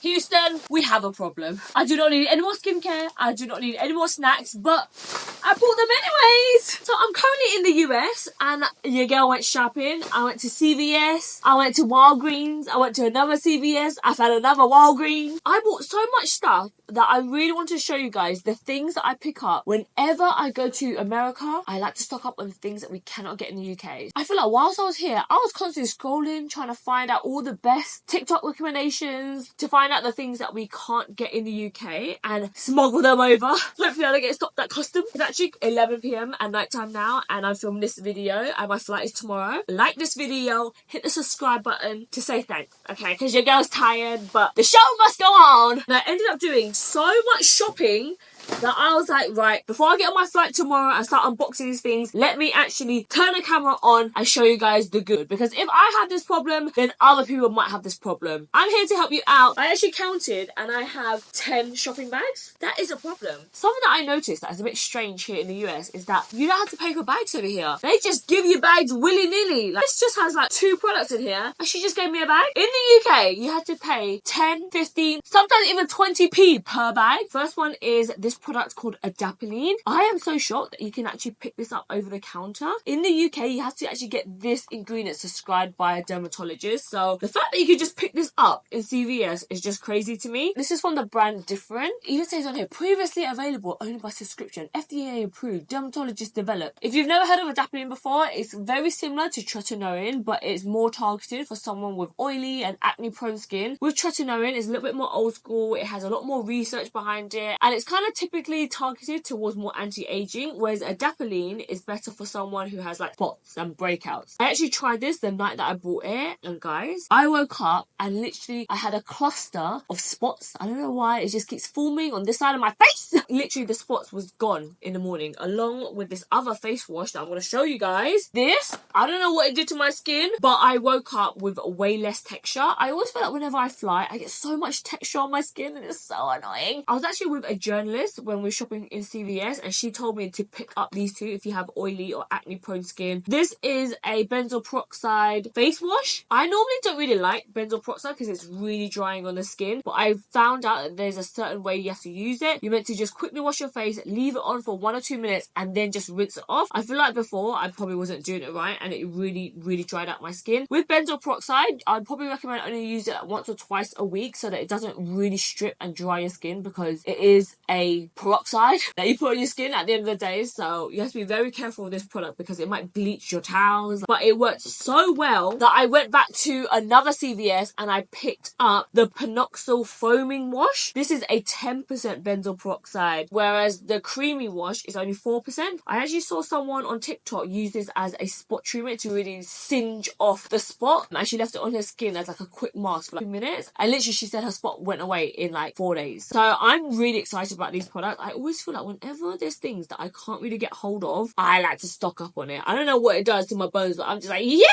Houston, we have a problem. I do not need any more skincare. I do not need any more snacks, but I bought them anyways. So I'm currently in the US and your girl went shopping. I went to CVS. I went to Walgreens. I went to another CVS. I found another Walgreens. I bought so much stuff that I really want to show you guys the things that I pick up whenever I go to America. I like to stock up on the things that we cannot get in the UK. I feel like whilst I was here, I was constantly scrolling, trying to find out all the best TikTok recommendations to find out the things that we can't get in the UK and smuggle them over. Hopefully I don't get stopped at custom. It's actually 11 PM at night time now and I'm filming this video and my flight is tomorrow. Like this video, hit the subscribe button to say thanks, okay? Because your girl's tired, but the show must go on. And I ended up doing so much shopping that I was like, right, before I get on my flight tomorrow and start unboxing these things, let me actually turn the camera on and show you guys the good. Because if I have this problem, then other people might have this problem. I'm here to help you out. I actually counted and I have 10 shopping bags. That is a problem. Something that I noticed that is a bit strange here in the US is that you don't have to pay for bags over here. They just give you bags willy-nilly. Like, this just has like 2 products in here and she just gave me a bag. In the UK, you have to pay 10, 15, sometimes even 20p per bag. First one is this product called Adapalene. I am so shocked that you can actually pick this up over the counter. In the UK, you have to actually get this ingredient prescribed by a dermatologist. So the fact that you can just pick this up in CVS is just crazy to me. This is from the brand Differin. It even says on here, previously available only by subscription, FDA approved, dermatologist developed. If you've never heard of Adapalene before, it's very similar to tretinoin, but it's more targeted for someone with oily and acne prone skin. With tretinoin, it's a little bit more old school. It has a lot more research behind it and it's kind of typically targeted towards more anti-aging, whereas Adapalene is better for someone who has like spots and breakouts. I actually tried this the night that I bought it and guys, I woke up and literally I had a cluster of spots. I don't know why, it just keeps forming on this side of my face. Literally the spots was gone in the morning along with this other face wash that I'm going to show you guys. This, I don't know what it did to my skin, but I woke up with way less texture. I always feel like whenever I fly, I get so much texture on my skin and it's so annoying. I was actually with a journalist when we were shopping in CVS and she told me to pick up these two if you have oily or acne prone skin. This is a benzoyl peroxide face wash. I normally don't really like benzoyl peroxide because it's really drying on the skin, but I found out that there's a certain way you have to use it. You're meant to just quickly wash your face, leave it on for 1 or 2 minutes and then just rinse it off. I feel like before I probably wasn't doing it right and it really dried out my skin. With benzoyl peroxide, I'd probably recommend only use it like once or twice a week so that it doesn't really strip and dry your skin because it is a peroxide that you put on your skin at the end of the day, so you have to be very careful with this product because it might bleach your towels. But it worked so well that I went back to another CVS and I picked up the Panoxyl foaming wash. This is a 10% benzoyl peroxide, whereas the creamy wash is only 4%. I actually saw someone on TikTok use this as a spot treatment to really singe off the spot, and she left it on her skin as like a quick mask for like 2 minutes, and literally she said her spot went away in like 4 days. So I'm really excited about these products. I always feel like whenever there's things that I can't really get hold of, I like to stock up on it. I don't know what it does to my bones, but I'm just like, yeah,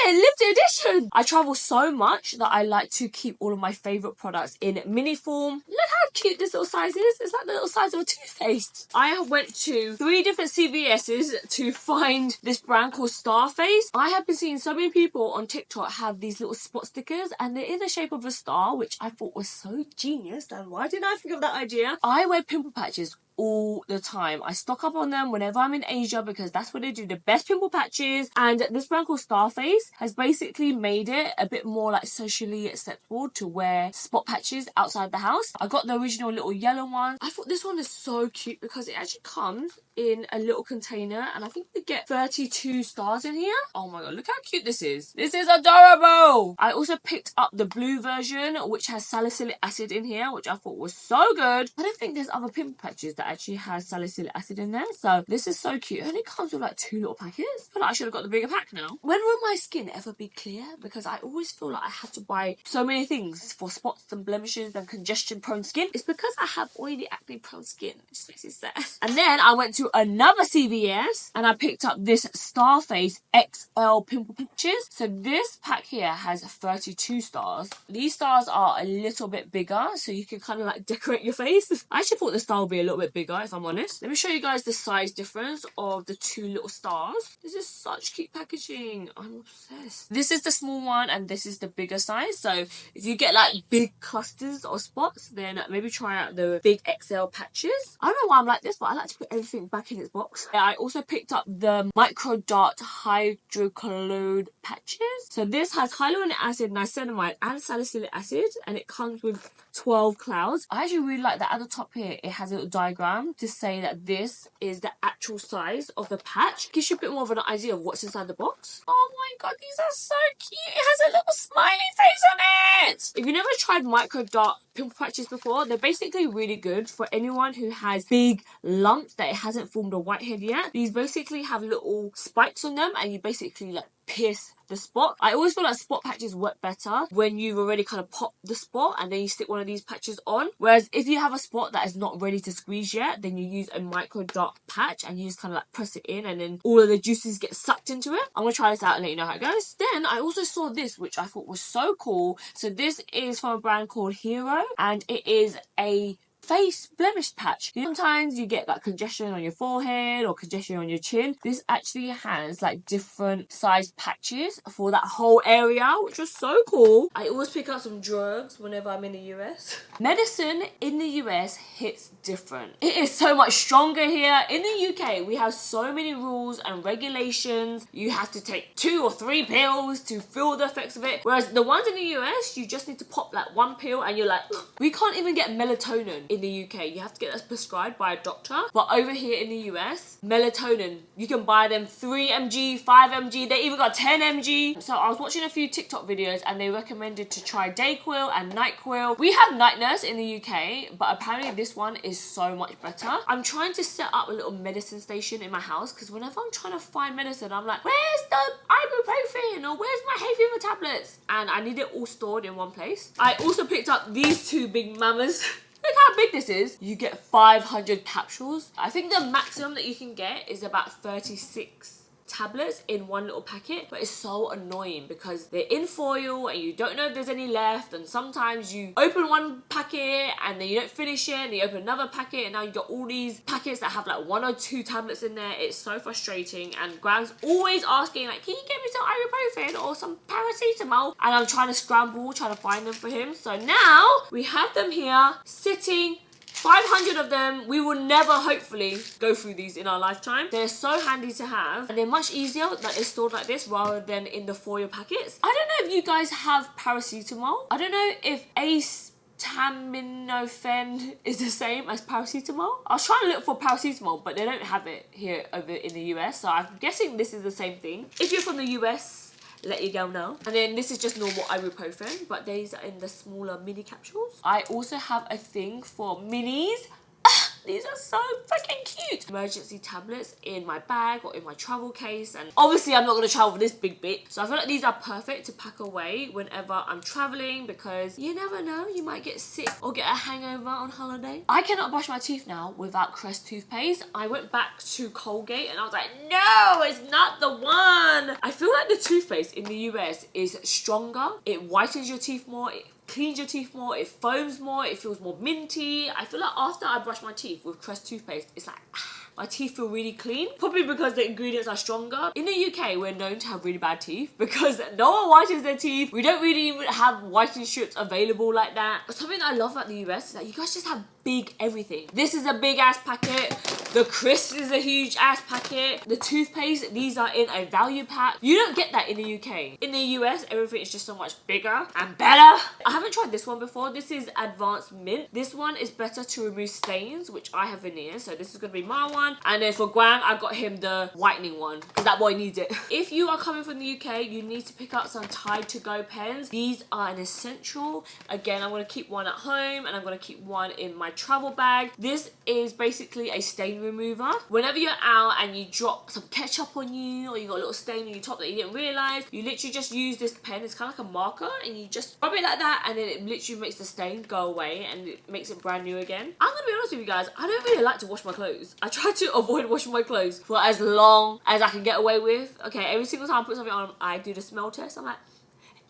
limited edition. I travel so much that I like to keep all of my favourite products in mini form. Look how cute this little size is. It's like the little size of a toothpaste. I went to 3 different CVS's to find this brand called Starface. I have been seeing so many people on TikTok have these little spot stickers and they're in the shape of a star, which I thought was so genius. And why didn't I think of that idea? I wear pimple patches all the time. I stock up on them whenever I'm in Asia because that's where they do the best pimple patches, and this brand called Starface has basically made it a bit more like socially acceptable to wear spot patches outside the house. I got the original little yellow one. I thought this one is so cute because it actually comes in a little container and I think we get 32 stars in here. Oh my god, look how cute this is. This is adorable. I also picked up the blue version which has salicylic acid in here, which I thought was so good. I don't think there's other pimple patches that actually has salicylic acid in there, so this is so cute. It only comes with like 2 little packets. I feel like I should have got the bigger pack now. When will my skin ever be clear? Because I always feel like I have to buy so many things for spots and blemishes and congestion prone skin. It's because I have oily acne prone skin. It just makes it sad. And then I went to to another CVS and I picked up this Starface XL pimple patches. So this pack here has 32 stars. These stars are a little bit bigger, so you can kind of like decorate your face. I actually thought the star would be a little bit bigger, if I'm honest. Let me show you guys the size difference of the two little stars. This is such cute packaging. I'm obsessed. This is the small one and this is the bigger size. So if you get like big clusters or spots, then maybe try out the big XL patches. I don't know why I'm like this, but I like to put everything back in its box. I also picked up the micro dot hydrocolloid patches. So this has hyaluronic acid, niacinamide and salicylic acid, and it comes with 12 clouds. I actually really like that at the top here it has a little diagram to say that this is the actual size of the patch. Gives you a bit more of an idea of what's inside the box. Oh my god, these are so cute. It has a little smiley face on it. If you've never tried micro dot pimple patches before, they're basically really good for anyone who has big lumps that it hasn't formed a whitehead yet. These basically have little spikes on them and you basically like pierce the spot. I always feel like spot patches work better when you've already kind of popped the spot and then you stick one of these patches on. Whereas if you have a spot that is not ready to squeeze yet, then you use a micro dot patch and you just kind of like press it in and then all of the juices get sucked into it. I'm going to try this out and let you know how it goes. Then I also saw this, which I thought was so cool. So this is from a brand called Hero and it is a face blemish patch. Sometimes you get like congestion on your forehead or congestion on your chin. This actually has like different sized patches for that whole area, which was so cool. I always pick up some drugs whenever I'm in the US. Medicine in the US hits different. It is so much stronger here. In the UK, we have so many rules and regulations. You have to take 2 or 3 pills to feel the effects of it. Whereas the ones in the US, you just need to pop like 1 pill and you're like, we can't even get melatonin in the UK. You have to get that prescribed by a doctor. But over here in the US, melatonin, you can buy them 3 mg, 5 mg, they even got 10 mg. So I was watching a few TikTok videos and they recommended to try Dayquil and NyQuil. We have Night Nurse in the UK, but apparently this one is so much better. I'm trying to set up a little medicine station in my house because whenever I'm trying to find medicine, I'm like, where's the ibuprofen or where's my hay fever tablets? And I need it all stored in one place. I also picked up these 2 big mamas. Look how big this is. You get 500 capsules. I think the maximum that you can get is about 36 tablets in one little packet, but it's so annoying because they're in foil and you don't know if there's any left, and sometimes you open one packet and then you don't finish it and you open another packet and now you got all these packets that have like 1 or 2 tablets in there. It's so frustrating and Graham's always asking like, can you get me some ibuprofen or some paracetamol? And I'm trying to scramble, trying to find them for him. So now we have them here sitting, 500 of them. We will never hopefully go through these in our lifetime. They're so handy to have and they're much easier that they're stored like this rather than in the foil packets. I don't know if you guys have paracetamol. I don't know if acetaminophen is the same as paracetamol. I was trying to look for paracetamol, but they don't have it here over in the US, so I'm guessing this is the same thing. If you're from the US, let your girl know. And then this is just normal ibuprofen, but these are in the smaller mini capsules. I also have a thing for minis. These are so freaking cute. Emergency tablets in my bag or in my travel case. And obviously I'm not going to travel this big bit. So I feel like these are perfect to pack away whenever I'm traveling because you never know, you might get sick or get a hangover on holiday. I cannot brush my teeth now without Crest toothpaste. I went back to Colgate and I was like, no, it's not the one. I feel like the toothpaste in the US is stronger. It whitens your teeth more. It cleans your teeth more, it foams more, it feels more minty. I feel like after I brush my teeth with Crest toothpaste, it's like, my teeth feel really clean. Probably because the ingredients are stronger. In the UK, we're known to have really bad teeth because no one whitens their teeth. We don't really even have whitening strips available like that. Something that I love about the US is that you guys just have big everything. This is a big ass packet. The Crest is a huge ass packet. The toothpaste, these are in a value pack. You don't get that in the UK. In the US, everything is just so much bigger and better. I haven't tried this one before. This is Advanced Mint. This one is better to remove stains, which I have veneers, so this is gonna be my one. And then for Graham, I got him the whitening one because that boy needs it. If you are coming from the UK, you need to pick up some Tide to Go pens. These are an essential. Again, I'm gonna keep one at home and I'm gonna keep one in my travel bag. This is basically a stain remover. Whenever you're out and you drop some ketchup on you, or you got a little stain on your top that you didn't realise, you literally just use this pen. It's kind of like a marker, and you just rub it like that, and then it literally makes the stain go away, and it makes it brand new again. I'm gonna be honest with you guys, I don't really like to wash my clothes. I try to avoid washing my clothes for as long as I can get away with. Okay, every single time I put something on, I do the smell test. I'm like,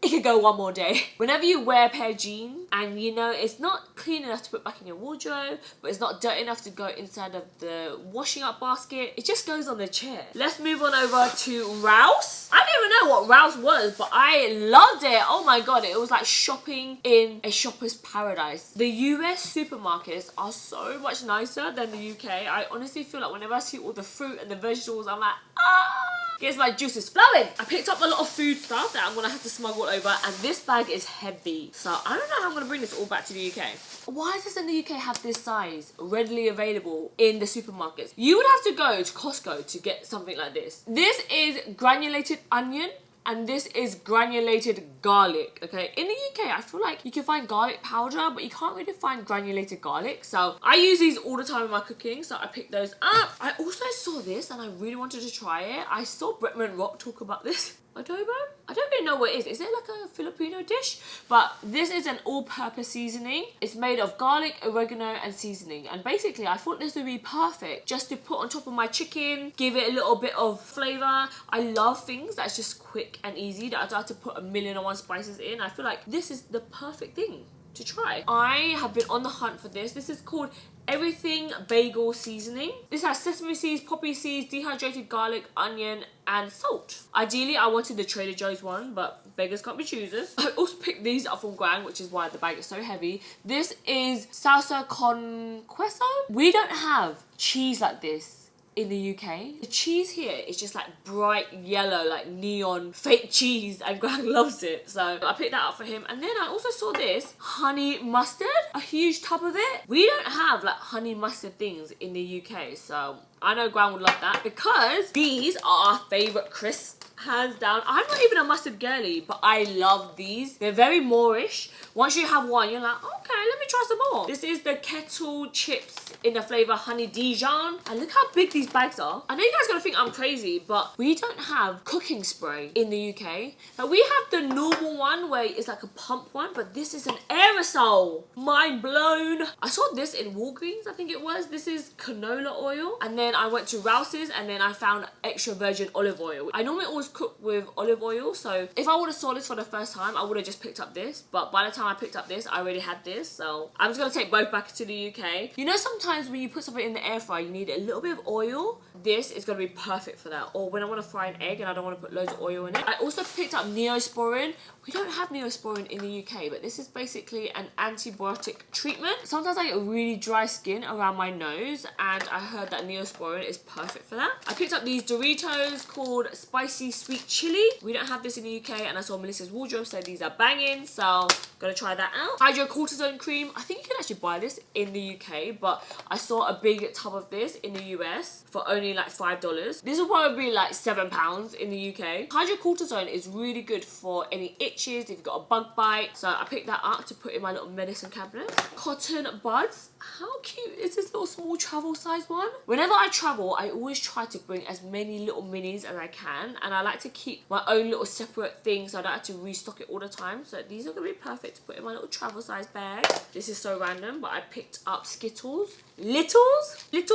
it could go one more day. Whenever you wear a pair of jeans and you know it's not clean enough to put back in your wardrobe, but it's not dirty enough to go inside of the washing up basket, it just goes on the chair. Let's move on over to Rous. I didn't even know what Rous was, but I loved it. Oh my god, it was like shopping in a shopper's paradise. The US supermarkets are so much nicer than the UK. I honestly feel like whenever I see all the fruit and the vegetables, I'm like, ah! Gets my juices flowing. I picked up a lot of food stuff that I'm gonna have to smuggle over, and this bag is heavy. So I don't know how I'm gonna bring this all back to the UK. Why doesn't the UK have this size readily available in the supermarkets? You would have to go to Costco to get something like this. This is granulated onion. And this is granulated garlic, okay? In the UK, I feel like you can find garlic powder, but you can't really find granulated garlic. So I use these all the time in my cooking, so I picked those up. I also saw this, and I really wanted to try it. I saw Bretman Rock talk about this. Adobo? I don't really know what it is. Is it like a Filipino dish? But this is an all-purpose seasoning. It's made of garlic, oregano, and seasoning. And basically, I thought this would be perfect just to put on top of my chicken, give it a little bit of flavour. I love things that's just quick and easy, that I don't have to put 1,000,001 spices in. I feel like this is the perfect thing to try. I have been on the hunt for this. This is called Everything Bagel Seasoning. This has sesame seeds, poppy seeds, dehydrated garlic, onion, and salt. Ideally, I wanted the Trader Joe's one, but beggars can't be choosers. I also picked these up from Gran, which is why the bag is so heavy. This is salsa con queso. We don't have cheese like this in the UK. The cheese here is just like bright yellow, like neon fake cheese, and Gran loves it. So I picked that up for him. And then I also saw this honey mustard, a huge tub of it. We don't have like honey mustard things in the UK, so I know Gran would love that, because these are our favourite crisps. Hands down. I'm not even a mustard girly, but I love these. They're very Moorish. Once you have one, you're like, okay, let me try some more. This is the kettle chips in the flavour Honey Dijon. And look how big these bags are. I know you guys are going to think I'm crazy, but we don't have cooking spray in the UK. Now, we have the normal one where it's like a pump one, but this is an aerosol. Mind blown. I saw this in Walgreens, I think it was. This is canola oil. And then I went to Rous's, and then I found extra virgin olive oil. I normally always cook with olive oil, so if I would have saw this for the first time, I would have just picked up this, but by the time I picked up this, I already had this, so I'm just gonna take both back to the UK. You know, sometimes when you put something in the air fryer, you need a little bit of oil. This is gonna be perfect for that, or when I want to fry an egg and I don't want to put loads of oil in it. I also picked up Neosporin. We don't have Neosporin in the UK, but this is basically an antibiotic treatment. Sometimes I get really dry skin around my nose, and I heard that Neosporin is perfect for that. I picked up these Doritos called Spicy Sweet Chili. We don't have this in the UK, and I saw Melissa's wardrobe said these are banging, so gonna try that out. Hydrocortisone cream. I think you can actually buy this in the UK, but I saw a big tub of this in the US for only like $5. This will probably be like £7 in the UK. Hydrocortisone is really good for any itches, if you've got a bug bite. So I picked that up to put in my little medicine cabinet. Cotton buds. How cute is this little small travel size one? Whenever I travel, I always try to bring as many little minis as I can, and I like to keep my own little separate things so I don't have to restock it all the time. So these are gonna be perfect to put in my little travel size bag. This is so random, but I picked up Skittles. Little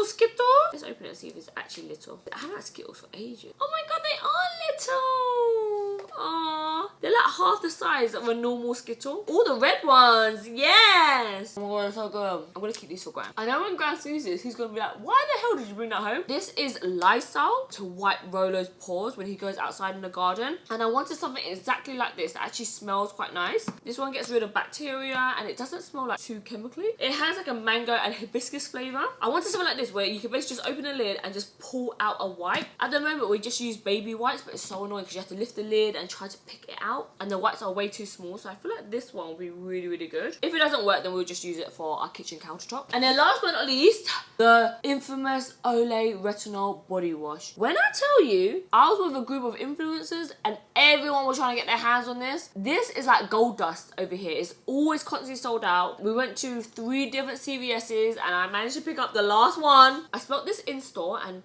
Skittles. Let's open it and see if it's actually little. I haven't had Skittles for ages. Oh my god, they are little. Aww. They're like half the size of a normal Skittle. All the red ones, yes. Oh my god, they're so good. I'm gonna keep these for Gran. I know when Gran sees this, he's gonna be like, why the hell did you bring that home? This is Lysol to wipe Rolo's paws when he goes outside in the garden. And I wanted something exactly like this that actually smells quite nice. This one gets rid of bacteria, and it doesn't smell like too chemically. It has like a mango and hibiscus flavour. I wanted something like this where you can basically just open the lid and just pull out a wipe. At the moment, we just use baby wipes, but it's so annoying because you have to lift the lid and try to pick it out. and the whites are way too small, so I feel like this one will be really, really good. If it doesn't work, then we'll just use it for our kitchen countertop. And then last but not least, the infamous OIay Retinol Body Wash. When I tell you, I was with a group of influencers and everyone was trying to get their hands on this. This is like gold dust over here. It's always constantly sold out. We went to 3 different CVS's and I managed to pick up the last one. I smelled this in store and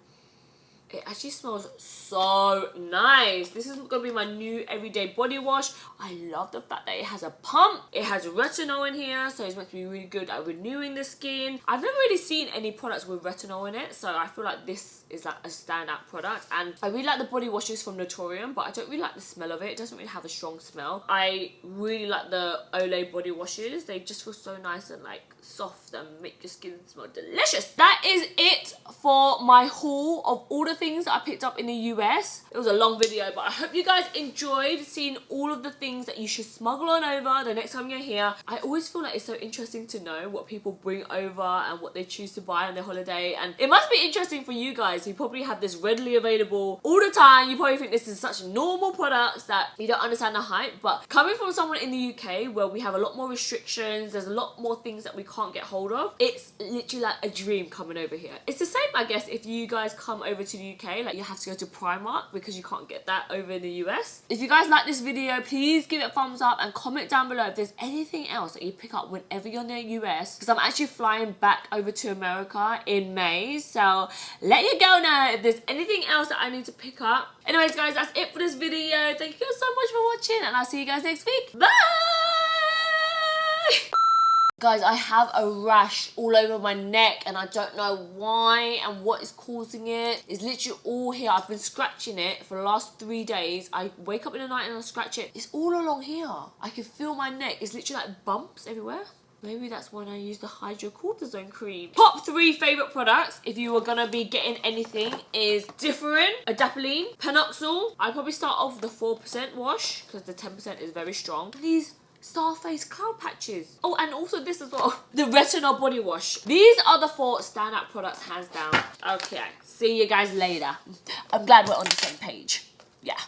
it actually smells so nice. This is going to be my new everyday body wash. I love the fact that it has a pump. It has retinol in here, so it's meant to be really good at renewing the skin. I've never really seen any products with retinol in it, so I feel like this is like a standout product. And I really like the body washes from Naturium, but I don't really like the smell of it. It doesn't really have a strong smell. I really like the OIay body washes. They just feel so nice and like soft and make your skin smell delicious. That is it for my haul of all the things that I picked up in the US. It was a long video, but I hope you guys enjoyed seeing all of the things that you should smuggle on over the next time you're here. I always feel like it's so interesting to know what people bring over and what they choose to buy on their holiday, and it must be interesting for you guys who probably have this readily available all the time. You probably think this is such normal products that you don't understand the hype, but coming from someone in the UK where we have a lot more restrictions, there's a lot more things that we can't get hold of, it's literally like a dream coming over here. It's the same, I guess, if you guys come over to the UK, like you have to go to Primark because you can't get that over in the US. If you guys like this video, please give it a thumbs up and comment down below if there's anything else that you pick up whenever you're in the US, because I'm actually flying back over to America in May, so let your girl know if there's anything else that I need to pick up. Anyways guys, that's it for this video. Thank you so much for watching and I'll see you guys next week. Bye! Guys, I have a rash all over my neck and I don't know why and what is causing it. It's literally all here. I've been scratching it for the last 3 days. I wake up in the night and I scratch it. It's all along here. I can feel my neck. It's literally like bumps everywhere. Maybe that's when I use the hydrocortisone cream. Top 3 favourite products if you were going to be getting anything is differin, Adapalene, Panoxyl. I'd probably start off with the 4% wash because the 10% is very strong. These Starface cloud patches. Oh, and also this as well. The retinol body wash. These are the 4 standout products, hands down. Okay, see you guys later. I'm glad we're on the same page. Yeah.